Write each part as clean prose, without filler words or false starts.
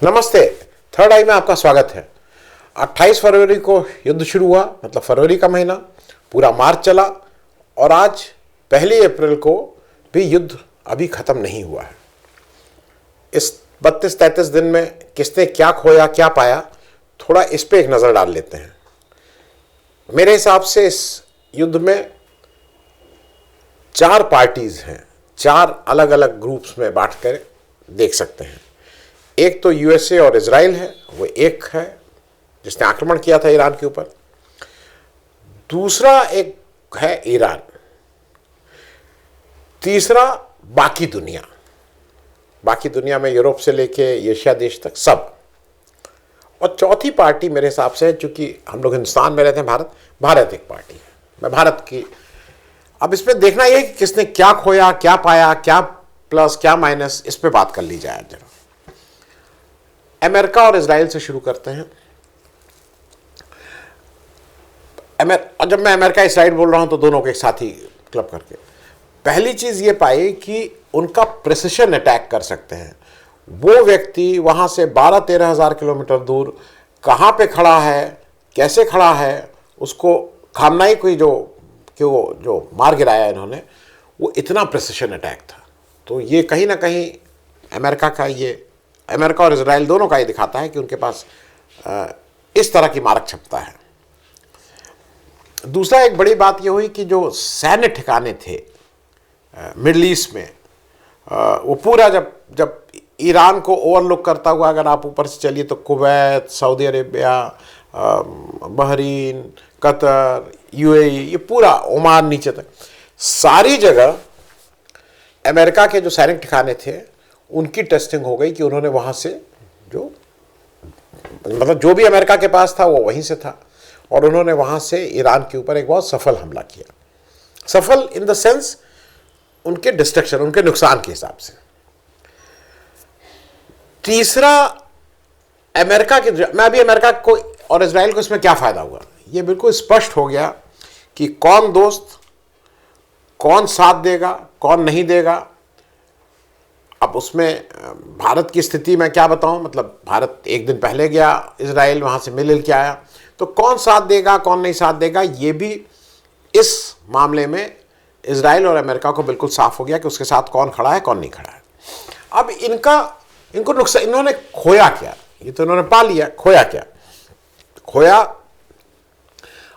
नमस्ते। थर्ड आई में आपका स्वागत है। 28 फरवरी को युद्ध शुरू हुआ, मतलब फरवरी का महीना पूरा मार्च चला और आज 1 अप्रैल को भी युद्ध अभी खत्म नहीं हुआ है। इस 32-33 दिन में किसने क्या खोया क्या पाया, थोड़ा इस पे एक नज़र डाल लेते हैं। मेरे हिसाब से इस युद्ध में 4 पार्टीज हैं, 4 अलग अलग ग्रुप्स में बांट कर देख सकते हैं। एक तो यूएसए और इजराइल है, वो एक है जिसने आक्रमण किया था ईरान के ऊपर। दूसरा एक है ईरान। तीसरा बाकी दुनिया, बाकी दुनिया में यूरोप से लेके एशिया देश तक सब। और चौथी पार्टी मेरे हिसाब से, चूंकि हम लोग हिंदुस्तान में रहते हैं, भारत एक पार्टी है। मैं भारत की, अब इसमें देखना यह कि किसने क्या खोया क्या पाया, क्या प्लस क्या माइनस, इस पे बात कर ली जाए जरा। अमेरिका और इजराइल से शुरू करते हैं। और जब मैं अमेरिका इसराइल बोल रहा हूं तो दोनों के एक साथ ही क्लब करके, पहली चीज ये पाई कि उनका प्रिसिशन अटैक कर सकते हैं। वो व्यक्ति वहां से 12-13 हज़ार किलोमीटर दूर कहां पे खड़ा है, कैसे खड़ा है, उसको खामनाई कोई जो मार गिराया इन्होंने, वो इतना प्रिसिशन अटैक था। तो ये कहीं ना कहीं अमेरिका और इजराइल दोनों का ये दिखाता है कि उनके पास इस तरह की मारक क्षमता है। दूसरा एक बड़ी बात ये हुई कि जो सैन्य ठिकाने थे मिडल ईस्ट में, वो पूरा जब ईरान को ओवरलुक करता हुआ अगर आप ऊपर से चलिए तो Kuwait, Saudi Arabia, Bahrain, Qatar, UAE, ये पूरा ओमान नीचे तक सारी जगह अमेरिका के जो सैनिक ठिकाने थे उनकी टेस्टिंग हो गई कि उन्होंने वहां से जो भी अमेरिका के पास था वो वहीं से था, और उन्होंने वहां से ईरान के ऊपर एक बहुत सफल हमला किया। सफल इन द सेंस उनके डिस्ट्रक्शन, उनके नुकसान के हिसाब से। तीसरा अमेरिका को और इजराइल को इसमें क्या फायदा हुआ, ये बिल्कुल स्पष्ट हो गया कि कौन दोस्त, कौन साथ देगा, कौन नहीं देगा। अब उसमें भारत की स्थिति मैं क्या बताऊं, मतलब भारत एक दिन पहले गया इजराइल, वहां से मिल के आया, तो कौन साथ देगा कौन नहीं साथ देगा, ये भी इस मामले में इजराइल और अमेरिका को बिल्कुल साफ हो गया कि उसके साथ कौन खड़ा है कौन नहीं खड़ा है। अब इनको नुकसान, इन्होंने खोया क्या, ये तो इन्होंने पा लिया। खोया क्या? खोया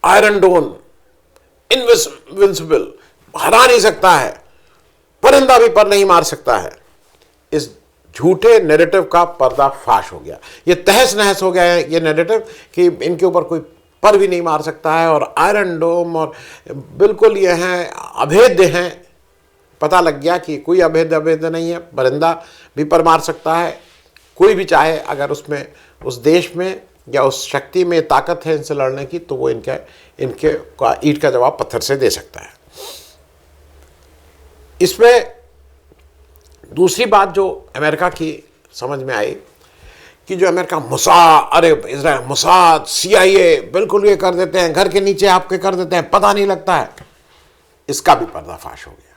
आयरन डोम, इनविंसिबल, हरा नहीं सकता है, परिंदा भी पर नहीं मार सकता है। इस झूठे नैरेटिव का पर्दाफाश हो गया। ये तहस नहस हो गया है ये नैरेटिव कि इनके ऊपर कोई पर भी नहीं मार सकता है, और आयरन डोम और बिल्कुल ये हैं अभेद्य हैं। पता लग गया कि कोई अभेद्य नहीं है, परिंदा भी पर मार सकता है। कोई भी चाहे अगर उसमें, उस देश में या उस शक्ति में ताकत है इनसे लड़ने की, तो वो इनके ईंट का जवाब पत्थर से दे सकता है। इसमें दूसरी बात जो अमेरिका की समझ में आई कि जो अमेरिका इजराइल मोसाद, CIA बिल्कुल ये कर देते हैं, घर के नीचे आपके कर देते हैं, पता नहीं लगता है, इसका भी पर्दाफाश हो गया।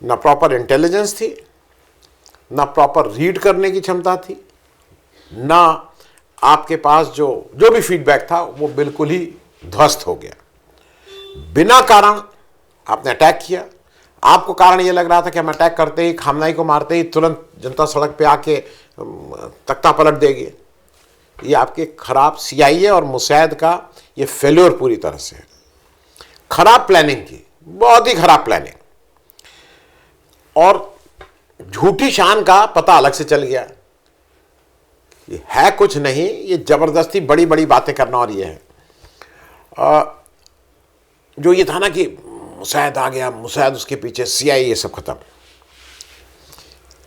ना प्रॉपर इंटेलिजेंस थी, ना प्रॉपर रीड करने की क्षमता थी, ना आपके पास जो भी फीडबैक था वो बिल्कुल ही ध्वस्त हो गया। बिना कारण आपने अटैक किया। आपको कारण ये लग रहा था कि हम अटैक करते ही, खामनाई को मारते ही तुरंत जनता सड़क पे आके तख्ता पलट देगी। ये आपके खराब CIA और मुसैद का ये फेल्योर पूरी तरह से है। खराब प्लानिंग की, बहुत ही खराब प्लानिंग, और झूठी शान का पता अलग से चल गया। ये है कुछ नहीं, ये जबरदस्ती बड़ी बड़ी बातें करना। और ये है जो ये था ना कि मुसैद आ गया, मुसैद उसके पीछे CIA, ये सब खत्म।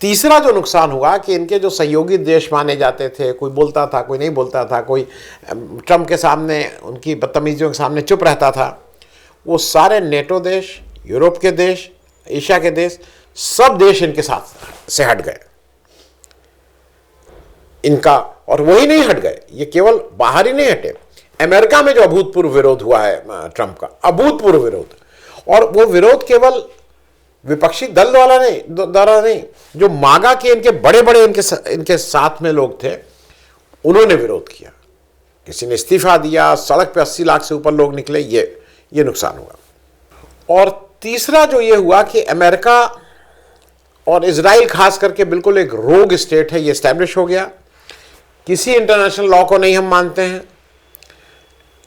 तीसरा जो नुकसान हुआ कि इनके जो सहयोगी देश माने जाते थे, कोई बोलता था कोई नहीं बोलता था, कोई ट्रंप के सामने उनकी बदतमीजियों के सामने चुप रहता था, वो सारे नेटो देश, यूरोप के देश, एशिया के देश, सब देश इनके साथ से हट गए इनका। और वही नहीं हट गए, ये केवल बाहर ही नहीं हटे, अमेरिका में जो अभूतपूर्व विरोध हुआ है ट्रंप का, अभूतपूर्व विरोध, और वो विरोध केवल विपक्षी दल द्वारा नहीं, जो मागा के इनके बड़े बड़े इनके साथ में लोग थे, उन्होंने विरोध किया। किसी ने इस्तीफा दिया, सड़क पे 80 लाख से ऊपर लोग निकले, ये नुकसान हुआ। और तीसरा जो ये हुआ कि अमेरिका और इजराइल खास करके बिल्कुल एक रोग स्टेट है, ये एस्टैब्लिश हो गया। किसी इंटरनेशनल लॉ को नहीं हम मानते हैं,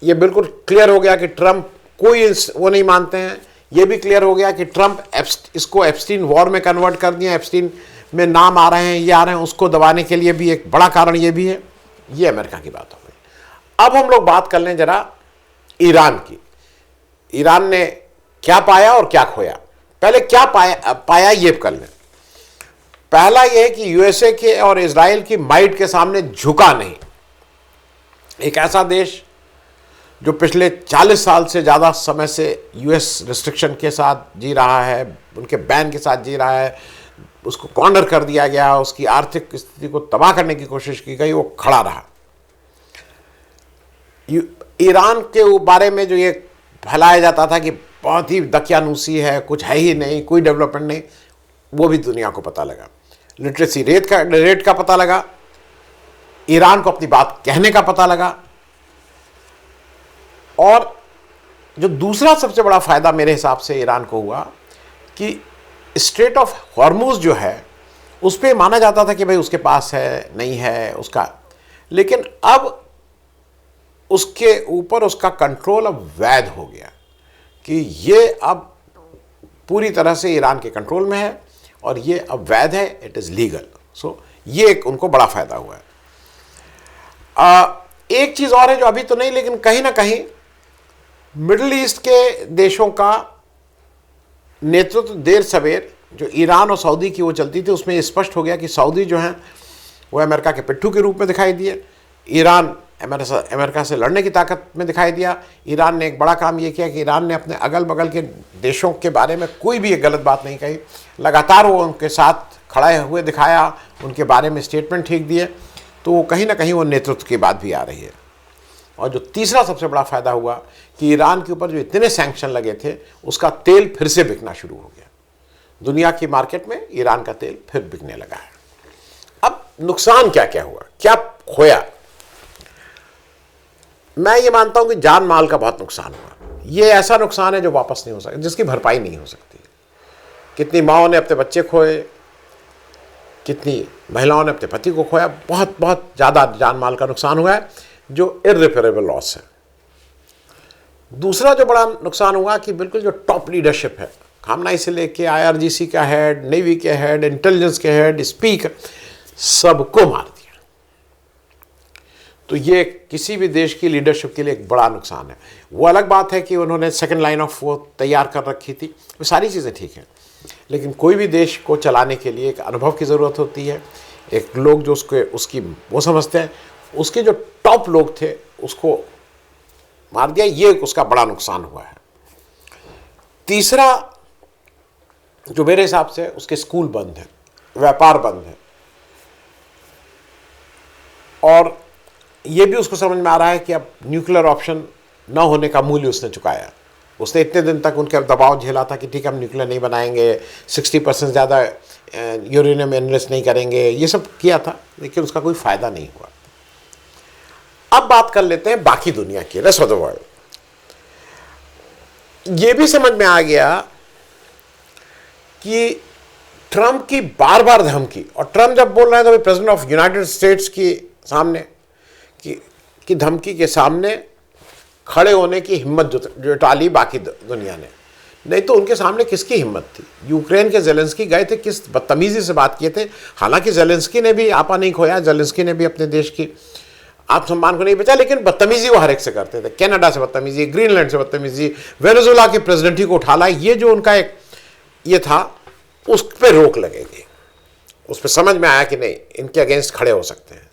ये बिल्कुल क्लियर हो गया कि ट्रंप कोई वो नहीं मानते हैं। ये भी क्लियर हो गया कि ट्रंप इसको एप्स्टीन वॉर में कन्वर्ट कर दिया, एप्स्टीन में नाम आ रहे हैं, ये आ रहे हैं, उसको दबाने के लिए भी एक बड़ा कारण ये भी है। ये अमेरिका की बात हो गई। अब हम लोग बात कर लें जरा ईरान की। ईरान ने क्या पाया और क्या खोया। पहले क्या पाया ये कर लें। पहला यह है कि यूएसए के और इजराइल की माइट के सामने झुका नहीं। एक ऐसा देश जो पिछले 40 साल से ज़्यादा समय से यूएस रिस्ट्रिक्शन के साथ जी रहा है, उनके बैन के साथ जी रहा है, उसको कॉर्नर कर दिया गया, उसकी आर्थिक स्थिति को तबाह करने की कोशिश की गई, वो खड़ा रहा। ईरान के बारे में जो ये फैलाया जाता था कि बहुत ही दकियानूसी है, कुछ है ही नहीं, कोई डेवलपमेंट नहीं, वो भी दुनिया को पता लगा। लिटरेसी रेट का पता लगा, ईरान को अपनी बात कहने का पता लगा। और जो दूसरा सबसे बड़ा फायदा मेरे हिसाब से ईरान को हुआ कि स्ट्रेट ऑफ हॉर्मुज जो है उस पर माना जाता था कि भाई उसके पास है, नहीं है उसका, लेकिन अब उसके ऊपर उसका कंट्रोल अब वैध हो गया कि ये अब पूरी तरह से ईरान के कंट्रोल में है और ये अब वैध है, इट इज़ लीगल। सो ये एक उनको बड़ा फायदा हुआ है। एक चीज़ और है जो अभी तो नहीं, लेकिन कहीं ना कहीं मिडिल ईस्ट के देशों का नेतृत्व देर सवेर जो ईरान और सऊदी की वो चलती थी, उसमें स्पष्ट हो गया कि सऊदी जो हैं वो अमेरिका के पिट्ठू के रूप में दिखाई दिए, ईरान अमेरिका से लड़ने की ताकत में दिखाई दिया। ईरान ने एक बड़ा काम ये किया कि ईरान ने अपने अगल बगल के देशों के बारे में कोई भी एक गलत बात नहीं कही, लगातार वो उनके साथ खड़े हुए दिखाया, उनके बारे में स्टेटमेंट ठीक दिए। तो वो कहीं ना कहीं वो नेतृत्व की बात भी आ रही है। और जो तीसरा सबसे बड़ा फायदा हुआ कि ईरान के ऊपर जो इतने सैंक्शन लगे थे, उसका तेल फिर से बिकना शुरू हो गया। दुनिया की मार्केट में ईरान का तेल फिर बिकने लगा है। अब नुकसान क्या क्या हुआ, क्या खोया? मैं ये मानता हूं कि जान माल का बहुत नुकसान हुआ। ये ऐसा नुकसान है जो वापस नहीं हो सकता, जिसकी भरपाई नहीं हो सकती। कितनी माओं ने अपने बच्चे खोए, कितनी महिलाओं ने अपने पति को खोया, बहुत बहुत ज़्यादा जान माल का नुकसान हुआ है जो इररिपेरेबल लॉस है। दूसरा जो बड़ा नुकसान हुआ कि बिल्कुल जो टॉप लीडरशिप है, खामनाई से लेके IRGC का हेड, नेवी के हेड, इंटेलिजेंस के हेड, स्पीकर, सबको मार दिया। तो ये किसी भी देश की लीडरशिप के लिए एक बड़ा नुकसान है। वो अलग बात है कि उन्होंने सेकंड लाइन ऑफ वो तैयार कर रखी थी, वो सारी चीज़ें ठीक हैं, लेकिन कोई भी देश को चलाने के लिए एक अनुभव की ज़रूरत होती है। एक लोग जो उसकी वो समझते हैं, उसके जो टॉप लोग थे उसको मार दिया, ये उसका बड़ा नुकसान हुआ है। तीसरा जो मेरे हिसाब से उसके स्कूल बंद हैं, व्यापार बंद है, और ये भी उसको समझ में आ रहा है कि अब न्यूक्लियर ऑप्शन न होने का मूल्य उसने चुकाया। उसने इतने दिन तक उनके दबाव झेला था कि ठीक है हम न्यूक्लियर नहीं बनाएंगे, 60% ज़्यादा यूरेनियम एनरिच नहीं करेंगे, ये सब किया था, लेकिन उसका कोई फ़ायदा नहीं हुआ। अब बात कर लेते हैं बाकी दुनिया की, रेस्ट ऑफ द वर्ल्ड। ये भी समझ में आ गया कि ट्रंप की बार बार धमकी, और ट्रंप जब बोल रहे हैं तो प्रेसिडेंट ऑफ यूनाइटेड स्टेट्स की सामने की धमकी के सामने खड़े होने की हिम्मत जुटा ली बाकी दुनिया ने। नहीं तो उनके सामने किसकी हिम्मत थी? यूक्रेन के जेलेंस्की गए थे, किस बदतमीजी से बात किए थे। हालांकि जेलेंस्की ने भी आपा नहीं खोया, जेलेंस्की ने भी अपने देश की आत्मसम्मान को नहीं बचा, लेकिन बदतमीजी वो हर एक से करते थे। कनाडा से बदतमीजी, ग्रीनलैंड से बदतमीजी, वेनेजुएला के प्रेसिडेंट ही को उठा ला, ये जो उनका एक ये था, उस पर रोक लगेगी। उस पर समझ में आया कि नहीं, इनके अगेंस्ट खड़े हो सकते हैं।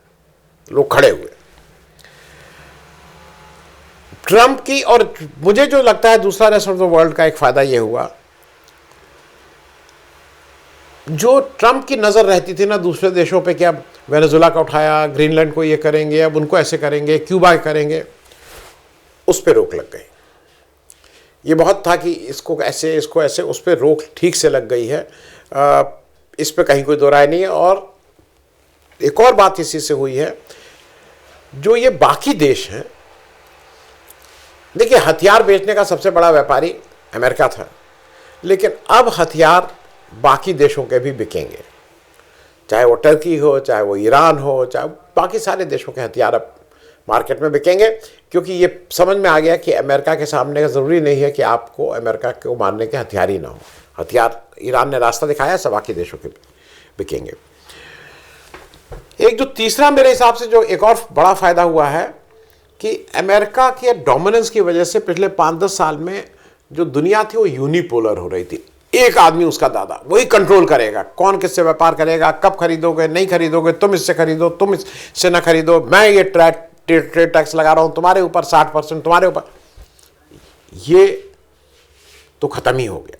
लोग खड़े हुए ट्रंप की। और मुझे जो लगता है दूसरा रेस्ट ऑफ द वर्ल्ड का एक फायदा यह हुआ, जो ट्रंप की नज़र रहती थी ना दूसरे देशों पे कि अब वेनेजुएला का उठाया, ग्रीनलैंड को ये करेंगे, अब उनको ऐसे करेंगे, क्यूबा करेंगे, उस पर रोक लग गई। ये बहुत था कि इसको ऐसे इसको ऐसे, उस पर रोक ठीक से लग गई है, इस पे कहीं कोई दो राय नहीं है। और एक और बात इसी से हुई है, जो ये बाकी देश हैं, देखिए हथियार बेचने का सबसे बड़ा व्यापारी अमेरिका था, लेकिन अब हथियार बाकी देशों के भी बिकेंगे, चाहे वो टर्की हो, चाहे वो ईरान हो, चाहे बाकी सारे देशों के हथियार अब मार्केट में बिकेंगे, क्योंकि ये समझ में आ गया कि अमेरिका के सामने ज़रूरी नहीं है कि आपको अमेरिका को मारने के हथियार ही ना हो। हथियार ईरान ने रास्ता दिखाया, सब बाकी देशों के बिकेंगे। एक जो तीसरा मेरे हिसाब से जो एक और बड़ा फ़ायदा हुआ है कि अमेरिका के डोमिनेंस की वजह से पिछले 5-10 साल में जो दुनिया थी वो यूनिपोलर हो रही थी। एक आदमी उसका दादा, वही कंट्रोल करेगा कौन किससे व्यापार करेगा, कब खरीदोगे नहीं खरीदोगे, तुम इससे खरीदो, तुम इससे ना खरीदो, मैं ये ट्रेड टैक्स लगा रहा हूं तुम्हारे ऊपर 60% तुम्हारे ऊपर। ये तो खत्म ही हो गया।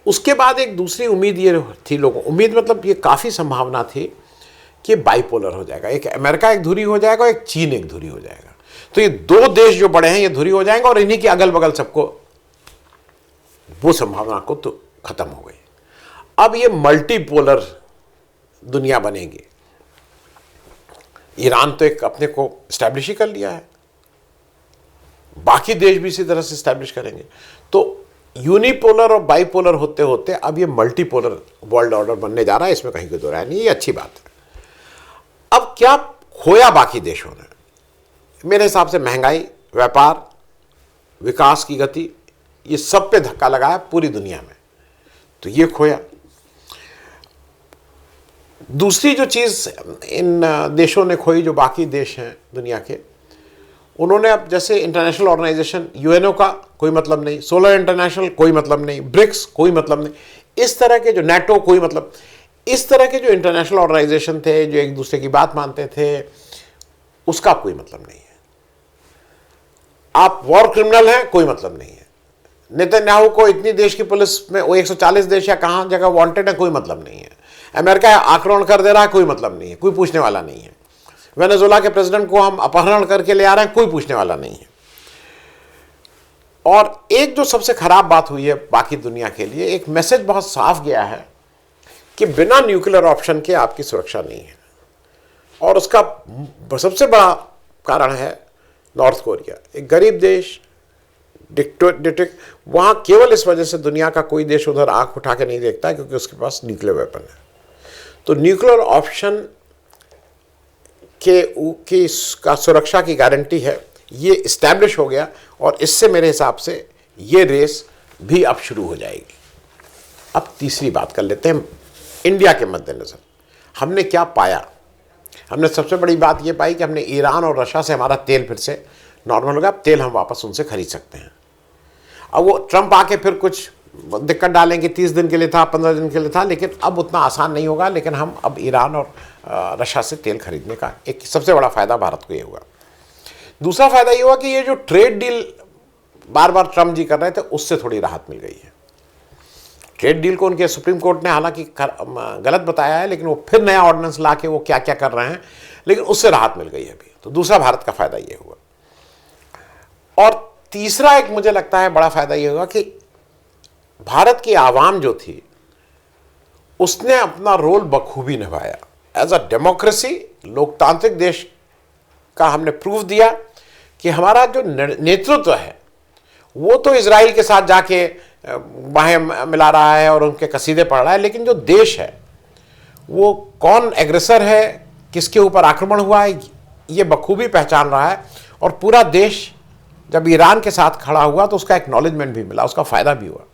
उसके बाद एक दूसरी उम्मीद ये थी लोगों, उम्मीद मतलब ये काफ़ी संभावना थी कि बाइपोलर हो जाएगा, एक अमेरिका एक धुरी हो जाएगा और एक चीन एक धुरी हो जाएगा। तो ये दो देश जो बड़े हैं ये धुरी हो जाएंगे और इन्हीं के अगल बगल सबको, वो संभावना को तो खत्म हो गई। अब ये मल्टीपोलर दुनिया बनेगी। ईरान तो एक अपने को स्टैब्लिश ही कर लिया है, बाकी देश भी इसी तरह से स्टैब्लिश करेंगे। तो यूनिपोलर और बाइपोलर होते होते अब ये मल्टीपोलर वर्ल्ड ऑर्डर बनने जा रहा है, इसमें कहीं कोई दो राय नहीं, ये अच्छी बात है। अब क्या खोया बाकी देशों ने? मेरे हिसाब से महंगाई, व्यापार, विकास की गति, ये सब पे धक्का लगाया पूरी दुनिया में, तो ये खोया। दूसरी जो चीज़ इन देशों ने खोई, जो बाकी देश हैं दुनिया के, उन्होंने अब जैसे इंटरनेशनल ऑर्गेनाइजेशन, यूएनओ का कोई मतलब नहीं, सोलर इंटरनेशनल कोई मतलब नहीं, ब्रिक्स कोई मतलब नहीं, इस तरह के जो नेटो कोई मतलब, इस तरह के जो इंटरनेशनल ऑर्गेनाइजेशन थे जो एक दूसरे की बात मानते थे, उसका कोई मतलब नहीं है। आप वॉर क्रिमिनल हैं, कोई मतलब नहीं है। नेतन्याहू को इतनी देश की पुलिस में वो 140 देश या कहाँ जगह वांटेड है, कोई मतलब नहीं है। अमेरिका आक्रमण कर दे रहा है, कोई मतलब नहीं है, कोई पूछने वाला नहीं है। वेनेजुएला के प्रेसिडेंट को हम अपहरण करके ले आ रहे हैं, कोई पूछने वाला नहीं है। और एक जो सबसे खराब बात हुई है बाकी दुनिया के लिए, एक मैसेज बहुत साफ गया है कि बिना न्यूक्लियर ऑप्शन के आपकी सुरक्षा नहीं है। और उसका सबसे बड़ा कारण है नॉर्थ कोरिया, एक गरीब देश, डिक्टेटर, वहाँ केवल इस वजह से दुनिया का कोई देश उधर आंख उठा के नहीं देखता क्योंकि उसके पास न्यूक्लियर वेपन है। तो न्यूक्लियर ऑप्शन की का सुरक्षा की गारंटी है, ये इस्टेब्लिश हो गया और इससे मेरे हिसाब से ये रेस भी अब शुरू हो जाएगी। अब तीसरी बात कर लेते हैं, इंडिया के मद्देनज़र हमने क्या पाया। हमने सबसे बड़ी बात ये पाई कि हमने ईरान और रशिया से हमारा तेल फिर से नॉर्मल हो गया, अब तेल हम वापस उनसे खरीद सकते हैं। अब वो ट्रंप आके फिर कुछ दिक्कत डालेंगे, 30 दिन के लिए था, 15 दिन के लिए था, लेकिन अब उतना आसान नहीं होगा। लेकिन हम अब ईरान और रशिया से तेल खरीदने का एक सबसे बड़ा फ़ायदा भारत को ये हुआ। दूसरा फ़ायदा ये हुआ कि ये जो ट्रेड डील बार बार ट्रंप जी कर रहे थे, उससे थोड़ी राहत मिल गई है। ट्रेड डील को उनके सुप्रीम कोर्ट ने हालांकि गलत बताया है, लेकिन वो फिर नया ऑर्डिनेंस ला के वो क्या क्या कर रहे हैं, लेकिन उससे राहत मिल गई है अभी। तो दूसरा भारत का फ़ायदा ये हुआ। और तीसरा एक मुझे लगता है बड़ा फ़ायदा ये हुआ कि भारत की आवाम जो थी उसने अपना रोल बखूबी निभाया। एज अ डेमोक्रेसी, लोकतांत्रिक देश का हमने प्रूफ दिया कि हमारा जो नेतृत्व है वो तो इजराइल के साथ जाके बाहें मिला रहा है और उनके कसीदे पढ़ रहा है, लेकिन जो देश है वो कौन एग्रेसर है, किसके ऊपर आक्रमण हुआ है, ये बखूबी पहचान रहा है। और पूरा देश जब ईरान के साथ खड़ा हुआ तो उसका एक्नॉलेजमेंट भी मिला, उसका फ़ायदा भी हुआ।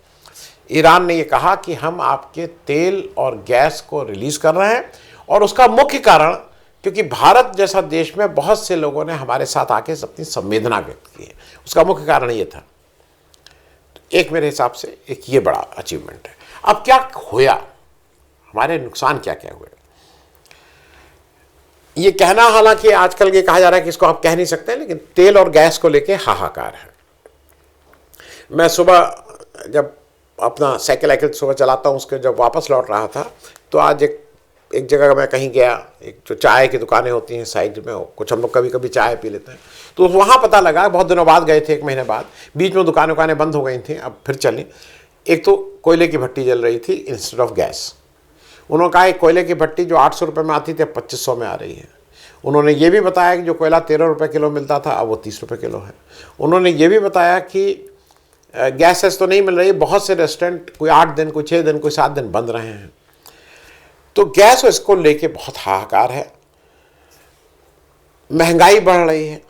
ईरान ने ये कहा कि हम आपके तेल और गैस को रिलीज़ कर रहे हैं, और उसका मुख्य कारण क्योंकि भारत जैसा देश में बहुत से लोगों ने हमारे साथ आके अपनी संवेदना व्यक्त की है, उसका मुख्य कारण ये था। तो एक मेरे हिसाब से एक ये बड़ा अचीवमेंट है। अब क्या खोया, हमारे नुकसान क्या क्या हुए, ये कहना हालांकि आजकल ये कहा जा रहा है कि इसको आप कह नहीं सकते, लेकिन तेल और गैस को लेके हाहाकार है। मैं सुबह जब अपना साइकिल सुबह चलाता हूँ, उसके जब वापस लौट रहा था तो आज एक जगह मैं कहीं गया, एक जो चाय की दुकानें होती हैं साइड में, कुछ हम लोग कभी कभी चाय पी लेते हैं, तो वहाँ पता लगा, बहुत दिनों बाद गए थे, 1 महीने बाद, बीच में दुकानें बंद हो गई थी, अब फिर चली। एक तो कोयले की भट्टी जल रही थी इंस्टेड ऑफ गैस। उन्होंने कहा एक कोयले की भट्टी जो 800 रुपये में आती थी 2500 में आ रही है। उन्होंने ये भी बताया कि जो कोयला 13 रुपये किलो मिलता था अब वो 30 रुपये किलो है। उन्होंने ये भी बताया कि गैसेस तो नहीं मिल रही, बहुत से रेस्टोरेंट कोई 8 दिन, कोई 6 दिन, कोई 7 दिन बंद रहे हैं। तो गैस इसको लेके बहुत हाहाकार है, महंगाई बढ़ रही है,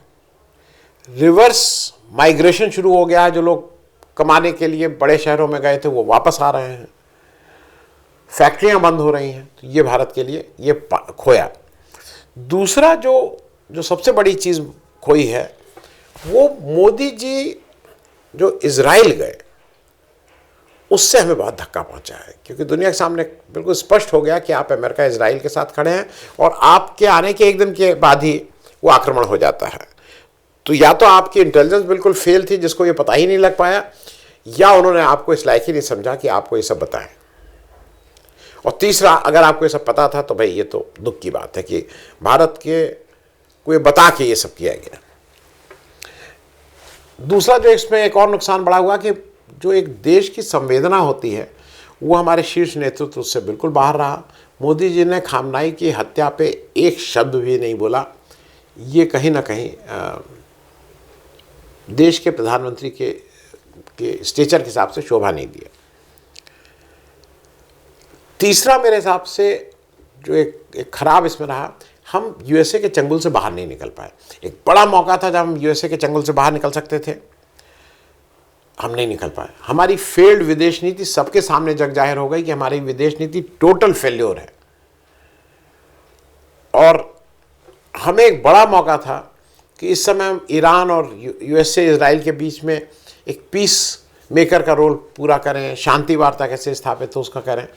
रिवर्स माइग्रेशन शुरू हो गया है, जो लोग कमाने के लिए बड़े शहरों में गए थे वो वापस आ रहे हैं, फैक्ट्रियां बंद हो रही हैं। तो ये भारत के लिए ये खोया। दूसरा जो सबसे बड़ी चीज़ खोई है, वो मोदी जी जो इजराइल गए उससे हमें बहुत धक्का पहुंचा है, क्योंकि दुनिया के सामने बिल्कुल स्पष्ट हो गया कि आप अमेरिका इजराइल के साथ खड़े हैं और आपके आने के 1 दिन के बाद ही वो आक्रमण हो जाता है। तो या तो आपकी इंटेलिजेंस बिल्कुल फेल थी जिसको ये पता ही नहीं लग पाया, या उन्होंने आपको इस लायक ही नहीं समझा कि आपको ये सब बताएं। और तीसरा, अगर आपको ये सब पता था तो भाई ये तो दुख की बात है कि भारत के को ये बता के ये सब किया गया। दूसरा जो इसमें एक और नुकसान बड़ा हुआ कि जो एक देश की संवेदना होती है वो हमारे शीर्ष नेतृत्व उससे बिल्कुल बाहर रहा। मोदी जी ने खामनाई की हत्या पे एक शब्द भी नहीं बोला। ये कहीं ना कहीं देश के प्रधानमंत्री के स्टेचर के हिसाब से शोभा नहीं दिया। तीसरा मेरे हिसाब से जो एक खराब इसमें रहा, हम यूएसए के चंगुल से बाहर नहीं निकल पाए। एक बड़ा मौका था जब हम यूएसए के चंगुल से बाहर निकल सकते थे, हम नहीं निकल पाए। हमारी फेल्ड विदेश नीति सबके सामने जग जाहिर हो गई कि हमारी विदेश नीति टोटल फेल्योर है। और हमें एक बड़ा मौका था कि इस समय हम ईरान और यूएसए इजराइल के बीच में एक पीस मेकर का रोल पूरा करें, शांति वार्ता कैसे स्थापित हो उसका करें,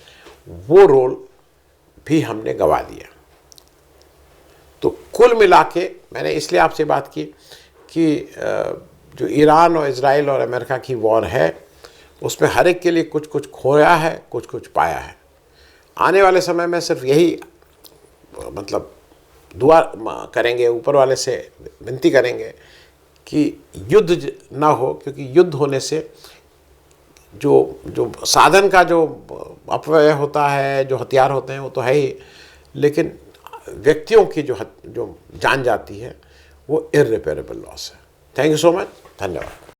वो रोल भी हमने गंवा दिया। तो कुल मिला के मैंने इसलिए आपसे बात की कि जो ईरान और इजराइल और अमेरिका की वॉर है उसमें हर एक के लिए कुछ कुछ खोया है, कुछ कुछ पाया है। आने वाले समय में सिर्फ यही मतलब दुआ करेंगे, ऊपर वाले से विनती करेंगे कि युद्ध ना हो, क्योंकि युद्ध होने से जो साधन का जो अपव्यय होता है, जो हथियार होते हैं वो तो है ही, लेकिन व्यक्तियों की जो जान जाती है वो इर्रिपेरेबल लॉस है। थैंक यू सो मच, धन्यवाद।